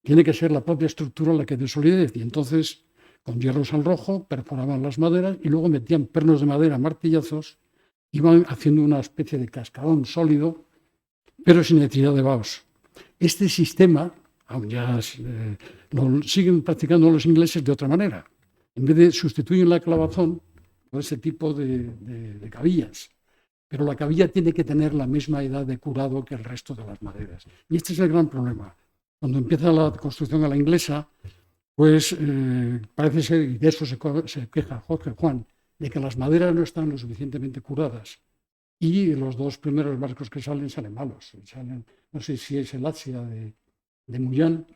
tiene que ser la propia estructura la que dé solidez. Y entonces, con hierros al rojo, perforaban las maderas y luego metían pernos de madera, martillazos, iban haciendo una especie de cascarón sólido, pero sin necesidad de baos. Este sistema, aún ya lo siguen practicando los ingleses de otra manera. En vez de sustituir la clavazón por ese tipo de cabillas. Pero la cabilla tiene que tener la misma edad de curado que el resto de las maderas. Y este es el gran problema. Cuando empieza la construcción a la inglesa, pues parece ser, y de eso se queja Jorge Juan, de que las maderas no están lo suficientemente curadas. Y los dos primeros barcos que salen malos. No sé si es el Asia de Mullán,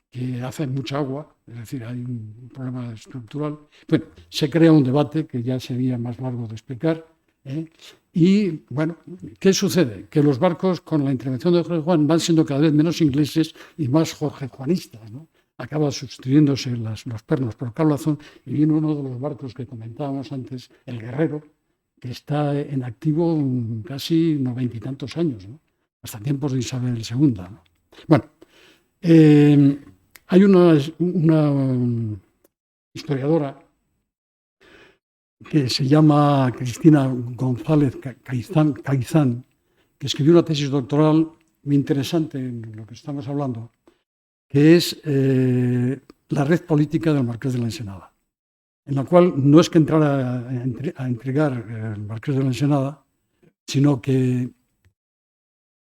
que hace mucha agua, es decir, hay un problema estructural. Bueno, se crea un debate que ya sería más largo de explicar. Y, bueno, ¿qué sucede? Que los barcos, con la intervención de Jorge Juan, van siendo cada vez menos ingleses y más jorgejuanistas, ¿no? Acaba sustituyéndose los pernos por cablazón y viene uno de los barcos que comentábamos antes, el Guerrero, que está en activo casi 90 y tantos años, ¿no? Hasta tiempos de Isabel II, ¿no? Bueno, hay una historiadora que se llama Cristina González Caizán, que escribió una tesis doctoral muy interesante en lo que estamos hablando, que es la red política del Marqués de la Ensenada, en la cual no es que entrara a entregar el Marqués de la Ensenada, sino que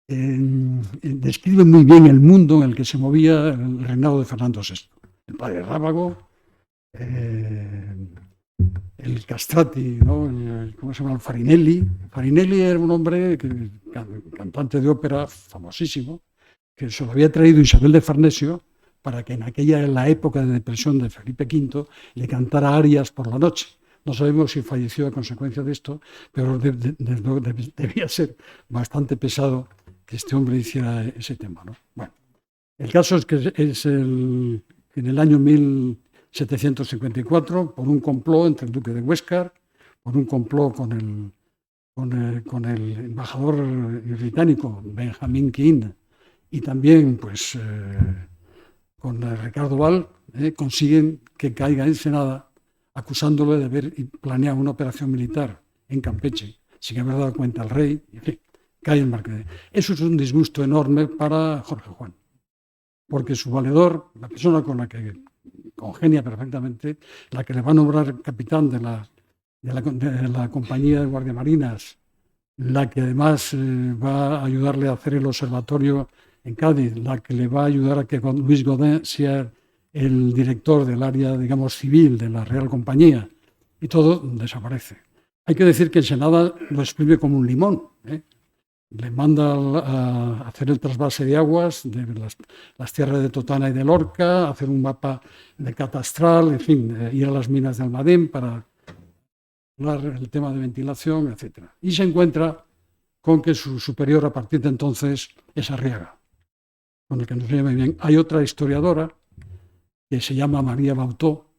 describe muy bien el mundo en el que se movía el reinado de Fernando VI. El padre Rábago, el Castrati, ¿no? ¿Cómo se llama? El Farinelli. Farinelli era un hombre, cantante de ópera famosísimo, que se lo había traído Isabel de Farnesio para que en la época de depresión de Felipe V le cantara arias por la noche. No sabemos si falleció a consecuencia de esto, pero debía ser bastante pesado que este hombre hiciera ese tema, ¿no? Bueno, el caso es que en el año 1754, por un complot entre el duque de Huéscar, por un complot con el embajador británico Benjamin King y también pues, con Ricardo Val, consiguen que caiga en Ensenada, acusándolo de haber planeado una operación militar en Campeche, sin haber dado cuenta al rey, y en fin, cae el Marqués. Eso es un disgusto enorme para Jorge Juan, porque su valedor, la persona con la que congenia perfectamente, la que le va a nombrar capitán de la compañía de guardiamarinas, la que además va a ayudarle a hacer el observatorio en Cádiz, la que le va a ayudar a que Luis Godin sea el director del área, digamos, civil de la Real Compañía, y todo desaparece. Hay que decir que Ensenada lo exprime como un limón, Le manda a hacer el trasvase de aguas de las tierras de Totana y de Lorca, hacer un mapa de catastral, en fin, ir a las minas de Almadén para hablar el tema de ventilación, etc. Y se encuentra con que su superior a partir de entonces es Arriaga, con el que nos lleva bien. Hay otra historiadora que se llama María Bautó,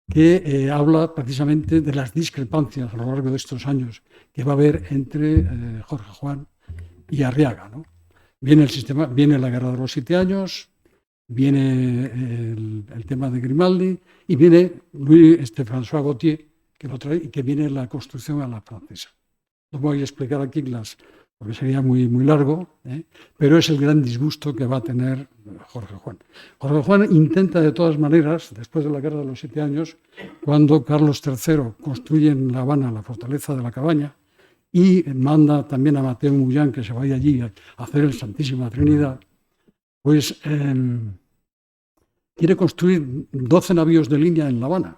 que habla precisamente de las discrepancias a lo largo de estos años que va a haber entre Jorge Juan y Arriaga, ¿no? Viene la Guerra de los 7 años, viene el tema de Grimaldi y viene François Gautier, que lo trae, y que viene la construcción a la francesa. No voy a explicar aquí porque sería muy, muy largo, pero es el gran disgusto que va a tener Jorge Juan. Jorge Juan intenta de todas maneras, después de la Guerra de los 7 años, cuando Carlos III construye en La Habana la fortaleza de la Cabaña y manda también a Mateo Mullán que se vaya allí a hacer el Santísima Trinidad, pues quiere construir 12 navíos de línea en La Habana.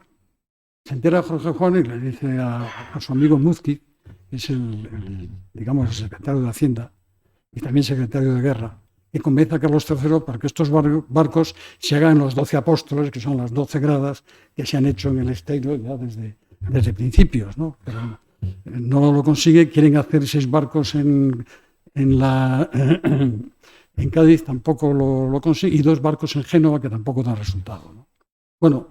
Se entera Jorge Juan y le dice a su amigo Múzquiz, que es digamos, el secretario de Hacienda y también secretario de Guerra, y convence a Carlos III para que estos barcos se hagan los 12 apóstoles, que son las 12 gradas que se han hecho en el Esteiro ya desde principios, ¿no? Pero no lo consigue, quieren hacer 6 barcos en Cádiz, tampoco lo consigue, y 2 barcos en Génova, que tampoco dan resultado, ¿no? Bueno,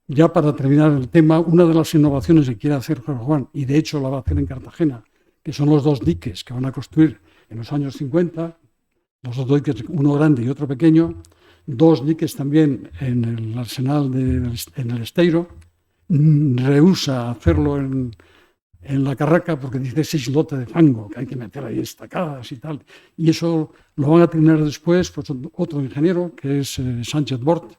ya para terminar el tema, una de las innovaciones que quiere hacer Jorge Juan, y de hecho la va a hacer en Cartagena, que son los 2 diques que van a construir en los años 50, los 2 diques, uno grande y otro pequeño, 2 diques también en el arsenal en el Esteiro, rehúsa hacerlo en en la carraca porque dice 6 lotes de fango, que hay que meter ahí estacadas y tal. Y eso lo van a tener después pues, otro ingeniero, que es Sánchez Bort,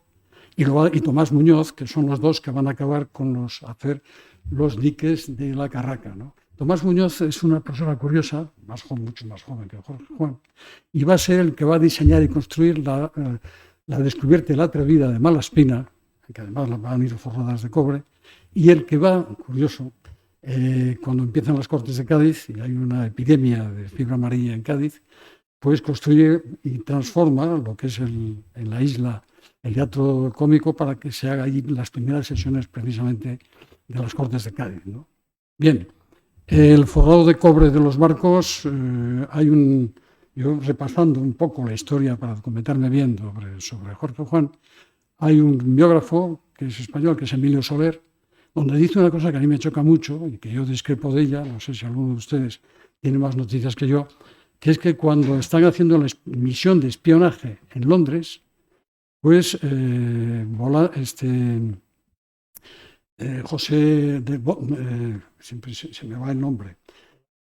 y Tomás Muñoz, que son los dos que van a acabar con hacer los diques de la carraca, ¿no? Tomás Muñoz es una persona curiosa, mucho más joven que Jorge Juan, y va a ser el que va a diseñar y construir la descubierta y la atrevida de Malaspina, que además van a ir forradas de cobre, y el que va, curioso, cuando empiezan las Cortes de Cádiz y hay una epidemia de fiebre amarilla en Cádiz, pues construye y transforma lo que es en la isla el teatro cómico para que se haga allí las primeras sesiones precisamente de las Cortes de Cádiz, ¿no? Bien, el forrado de cobre de los barcos, yo repasando un poco la historia para documentarme bien sobre Jorge Juan, hay un biógrafo que es español, que es Emilio Soler, donde dice una cosa que a mí me choca mucho y que yo discrepo de ella, no sé si alguno de ustedes tiene más noticias que yo, que es que cuando están haciendo la misión de espionaje en Londres, pues siempre se me va el nombre,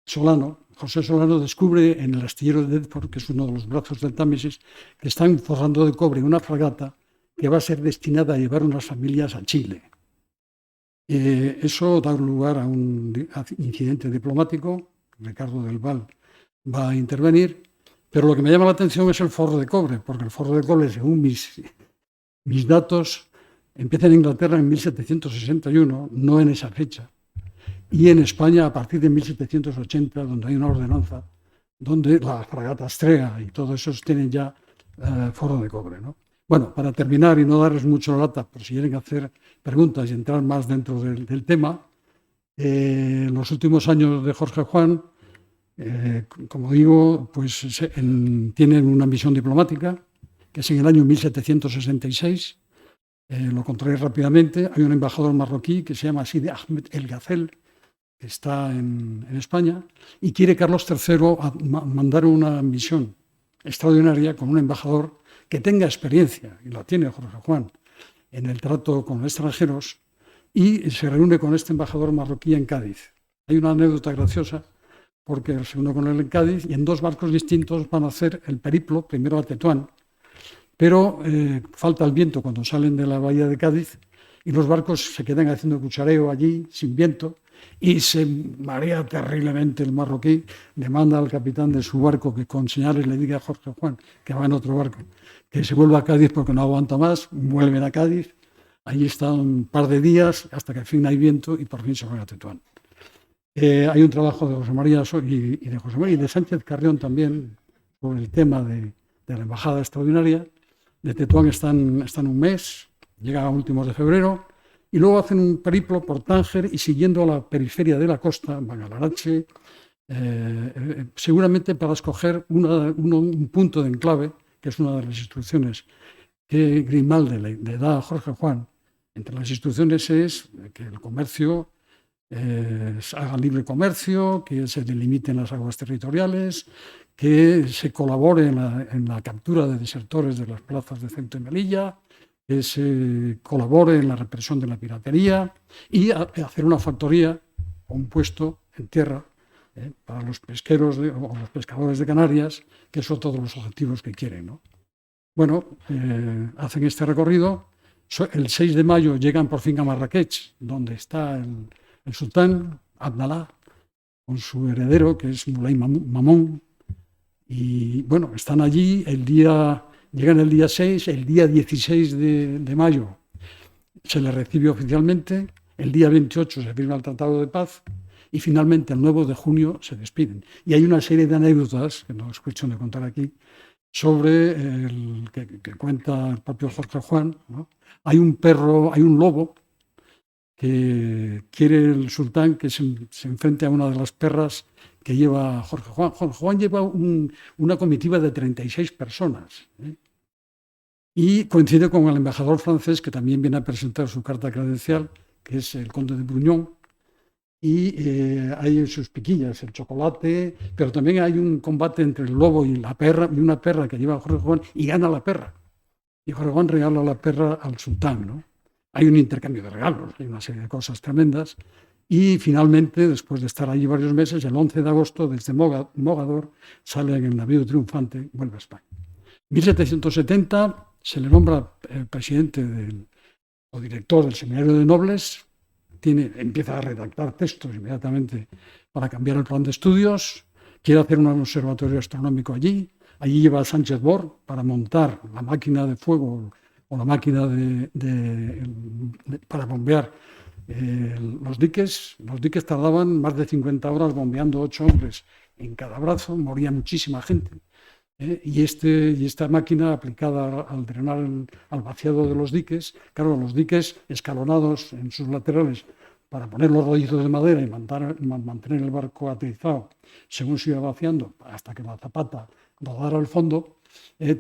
José Solano descubre en el astillero de Deptford, que es uno de los brazos del Támesis, que están forrando de cobre una fragata que va a ser destinada a llevar unas familias a Chile. Eso da lugar a un incidente diplomático. Ricardo del Val va a intervenir, pero lo que me llama la atención es el forro de cobre, porque el forro de cobre, según mis datos, empieza en Inglaterra en 1761, no en esa fecha, y en España a partir de 1780, donde hay una ordenanza, donde la fragata Estrella y todos esos tienen ya forro de cobre, ¿no? Bueno, para terminar y no darles mucho la lata, por si quieren hacer preguntas y entrar más dentro del tema, los últimos años de Jorge Juan, como digo, pues tienen una misión diplomática, que es en el año 1766. Lo contaré rápidamente. Hay un embajador marroquí que se llama Sidi Ahmed El Gazel, que está en España, y quiere Carlos III mandar una misión extraordinaria con un embajador que tenga experiencia, y la tiene Jorge Juan, en el trato con extranjeros, y se reúne con este embajador marroquí en Cádiz. Hay una anécdota graciosa, porque se reúne con él en Cádiz y en 2 barcos distintos van a hacer el periplo, primero a Tetuán, pero falta el viento cuando salen de la bahía de Cádiz y los barcos se quedan haciendo cuchareo allí, sin viento, y se marea terriblemente el marroquí, demanda al capitán de su barco que con señales le diga a Jorge Juan, que va en otro barco, que se vuelva a Cádiz porque no aguanta más. Vuelven a Cádiz, allí están un par de días hasta que al fin hay viento y por fin se van a Tetuán. Hay un trabajo de José María y de Sánchez Carrión también sobre el tema de la embajada extraordinaria. De Tetuán están un mes, llegan a últimos de febrero, y luego hacen un periplo por Tánger y siguiendo a la periferia de la costa, van a Larache, seguramente para escoger un punto de enclave, que es una de las instrucciones que Grimaldi le da a Jorge Juan. Entre las instrucciones es que el comercio haga libre comercio, que se delimiten las aguas territoriales, que se colabore en la captura de desertores de las plazas de Ceuta y Melilla, que se colabore en la represión de la piratería y hacer una factoría o un puesto en tierra para los pesqueros o los pescadores de Canarias, que son todos los objetivos que quieren, ¿no? Bueno, hacen este recorrido. El 6 de mayo llegan por fin a Marrakech, donde está el sultán Abdalá con su heredero, que es Mulay Mamón. Y bueno, están allí, llegan el día 6, el día 16 de mayo se les recibe oficialmente, el día 28 se firma el Tratado de Paz y finalmente el 9 de junio se despiden. Y hay una serie de anécdotas, que no es cuestión de contar aquí, sobre que cuenta el propio Jorge Juan, ¿no? Hay un lobo que quiere el sultán que se enfrente a una de las perras que lleva Jorge Juan. Jorge Juan lleva una comitiva de 36 personas, y coincide con el embajador francés, que también viene a presentar su carta credencial, que es el conde de Brugnon, y hay sus piquillas, el chocolate, pero también hay un combate entre el lobo y la perra, y una perra que lleva a Jorge Juan, y gana la perra. Y Jorge Juan regala la perra al sultán, ¿no? Hay un intercambio de regalos, hay una serie de cosas tremendas, Y finalmente, después de estar allí varios meses, el 11 de agosto, desde Mogador, sale en el navío triunfante, vuelve a España. En 1770 se le nombra presidente o director del Seminario de Nobles, empieza a redactar textos inmediatamente para cambiar el plan de estudios, quiere hacer un observatorio astronómico allí lleva a Sánchez Bor para montar la máquina de fuego o la máquina para bombear los diques. Los diques tardaban más de 50 horas bombeando 8 hombres en cada brazo, moría muchísima gente. Y esta máquina aplicada al drenar, al vaciado de los diques, claro, los diques escalonados en sus laterales para poner los rollizos de madera y mantener el barco aterrizado según se iba vaciando hasta que la zapata rodara al fondo,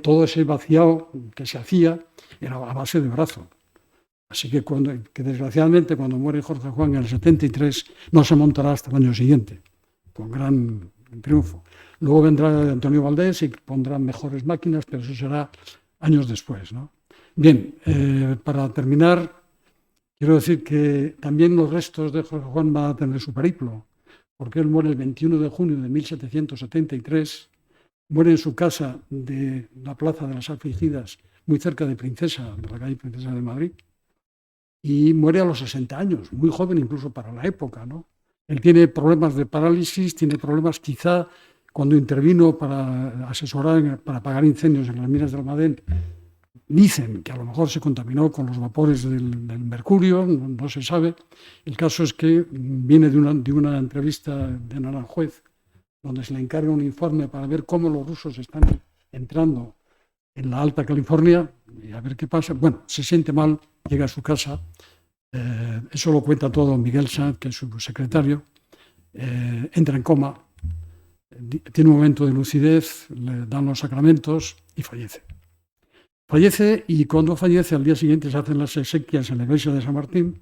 todo ese vaciado que se hacía era a base de brazo. Así que desgraciadamente cuando muere Jorge Juan en el 73 no se montará hasta el año siguiente, con gran triunfo. Luego vendrá Antonio Valdés y pondrán mejores máquinas, pero eso será años después, ¿no? Bien, para terminar, quiero decir que también los restos de Jorge Juan van a tener su periplo, porque él muere el 21 de junio de 1773, muere en su casa de la Plaza de las Afligidas, muy cerca de Princesa, de la calle Princesa de Madrid, y muere a los 60 años, muy joven incluso para la época, ¿no? Él tiene problemas de parálisis, tiene problemas quizá cuando intervino para asesorar, para apagar incendios en las minas de Almadén. Dicen que a lo mejor se contaminó con los vapores del mercurio, no se sabe. El caso es que viene de una entrevista de Naranjuez, donde se le encarga un informe para ver cómo los rusos están entrando en la Alta California y a ver qué pasa. Bueno, se siente mal, llega a su casa, eso lo cuenta todo Miguel Sanz, que es su secretario, entra en coma, tiene un momento de lucidez, le dan los sacramentos y fallece. Fallece y cuando fallece al día siguiente se hacen las exequias en la iglesia de San Martín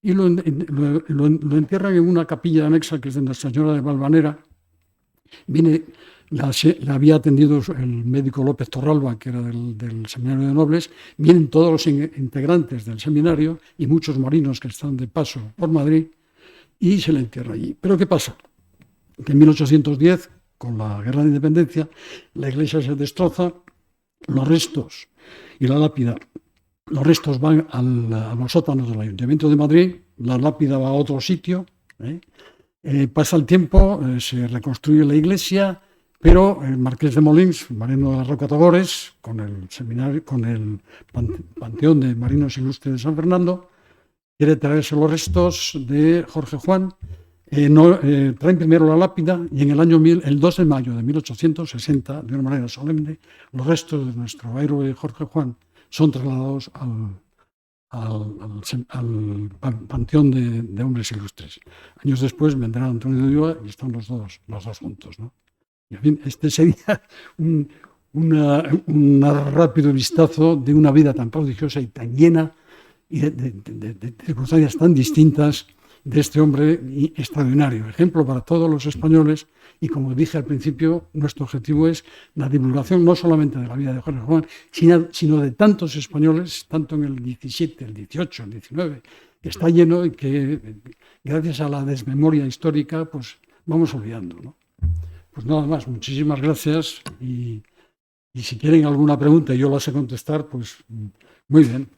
y lo entierran en una capilla anexa que es de Nuestra Señora de Valvanera. La había atendido el médico López Torralba, que era del Seminario de Nobles. Vienen todos los integrantes del seminario y muchos marinos que están de paso por Madrid y se le entierra allí. Pero ¿qué pasa? Que en 1810, con la Guerra de Independencia, la iglesia se destroza, los restos y la lápida, los restos van a los sótanos del Ayuntamiento de Madrid, la lápida va a otro sitio, pasa el tiempo, se reconstruye la iglesia, pero el marqués de Molins, marino de la Roca Togores, con el Panteón de Marinos Ilustres de San Fernando, quiere traerse los restos de Jorge Juan. Traen primero la lápida y en el 2 de mayo de 1860, de una manera solemne, los restos de nuestro héroe Jorge Juan son trasladados al Panteón de Hombres Ilustres. Años después vendrá Antonio de Ulloa y están los dos juntos, ¿no? Y, en fin, este sería un rápido vistazo de una vida tan prodigiosa y tan llena y de circunstancias tan distintas de este hombre extraordinario, ejemplo para todos los españoles. Y como dije al principio, nuestro objetivo es la divulgación no solamente de la vida de Jorge Juan, sino de tantos españoles, tanto en el 17, el 18, el 19, que está lleno y que gracias a la desmemoria histórica pues vamos olvidando, ¿no? Pues nada más, muchísimas gracias y si quieren alguna pregunta y yo la sé contestar, pues muy bien.